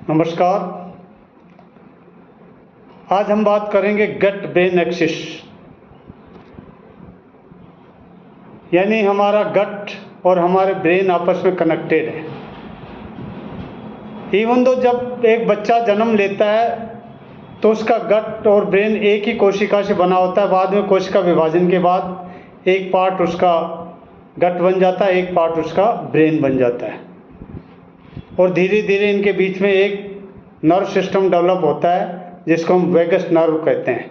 नमस्कार। आज हम बात करेंगे गट ब्रेन एक्सिस, यानी हमारा गट और हमारे ब्रेन आपस में कनेक्टेड है। इवन दो जब एक बच्चा जन्म लेता है तो उसका गट और ब्रेन एक ही कोशिका से बना होता है। बाद में कोशिका विभाजन के बाद एक पार्ट उसका गट बन जाता है, एक पार्ट उसका ब्रेन बन जाता है, और धीरे धीरे इनके बीच में एक नर्व सिस्टम डेवलप होता है जिसको हम वेगस नर्व कहते हैं।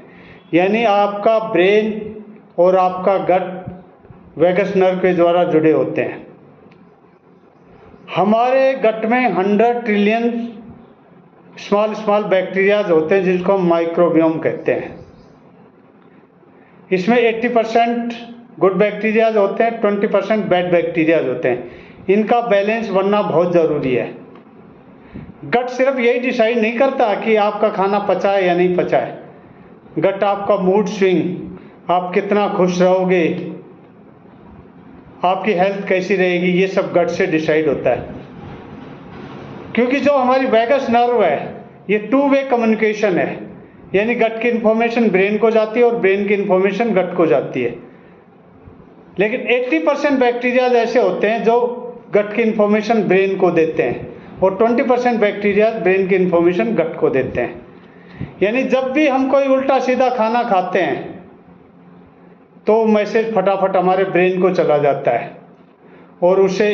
यानी आपका ब्रेन और आपका गट वेगस नर्व के द्वारा जुड़े होते हैं। हमारे गट में 100 ट्रिलियन स्मॉल बैक्टीरियाज होते हैं जिसको हम माइक्रोबियोम कहते हैं। इसमें 80% गुड बैक्टीरियाज होते हैं, 20% बैड बैक्टीरियाज होते हैं। इनका बैलेंस बनना बहुत ज़रूरी है। गट सिर्फ यही डिसाइड नहीं करता कि आपका खाना पचा है या नहीं पचा है। गट आपका मूड स्विंग, आप कितना खुश रहोगे, आपकी हेल्थ कैसी रहेगी, ये सब गट से डिसाइड होता है। क्योंकि जो हमारी वेगस नर्व है ये 2 वे कम्युनिकेशन है, यानी गट की इन्फॉर्मेशन ब्रेन को जाती है और ब्रेन की इन्फॉर्मेशन गट को जाती है। लेकिन 80% बैक्टीरिया ऐसे होते हैं जो गट की इन्फॉर्मेशन ब्रेन को देते हैं और 20% बैक्टीरिया ब्रेन की इन्फॉर्मेशन गट को देते हैं। यानी जब भी हम कोई उल्टा सीधा खाना खाते हैं तो मैसेज फटाफट हमारे ब्रेन को चला जाता है, और उससे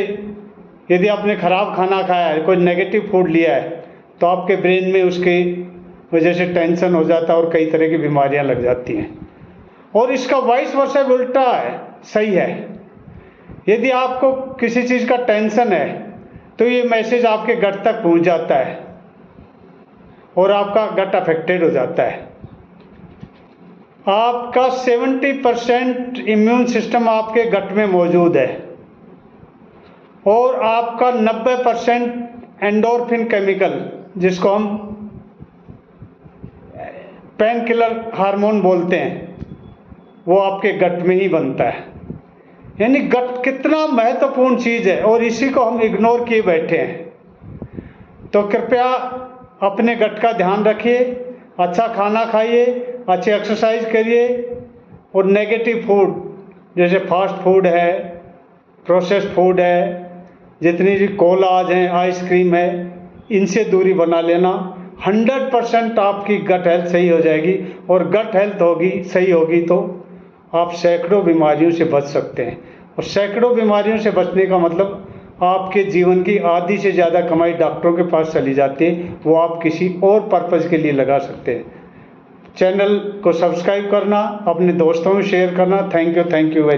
यदि आपने ख़राब खाना खाया है, कोई नेगेटिव फूड लिया है, तो आपके ब्रेन में उसकी वजह से टेंशन हो जाता है और कई तरह की बीमारियां लग जाती हैं। और इसका वाइस वर्सा उल्टा है, सही है। यदि आपको किसी चीज़ का टेंशन है तो ये मैसेज आपके गट तक पहुंच जाता है और आपका गट अफेक्टेड हो जाता है। आपका 70% इम्यून सिस्टम आपके गट में मौजूद है और आपका 90% एंडोर्फिन केमिकल, जिसको हम पेन किलर हार्मोन बोलते हैं, वो आपके गट में ही बनता है। यानी गट कितना महत्वपूर्ण चीज़ है और इसी को हम इग्नोर किए बैठे हैं। तो कृपया अपने गट का ध्यान रखिए, अच्छा खाना खाइए, अच्छी एक्सरसाइज करिए, और नेगेटिव फूड जैसे फास्ट फूड है, प्रोसेस्ड फूड है, जितनी भी कोलाज हैं, आइसक्रीम है, इनसे दूरी बना लेना। 100% आपकी गट हेल्थ सही हो जाएगी, और गट हेल्थ सही होगी तो आप सैकड़ों बीमारियों से बच सकते हैं। और सैकड़ों बीमारियों से बचने का मतलब आपके जीवन की आधी से ज़्यादा कमाई डॉक्टरों के पास चली जाती है, वो आप किसी और पर्पज़ के लिए लगा सकते हैं। चैनल को सब्सक्राइब करना, अपने दोस्तों में शेयर करना। Thank you very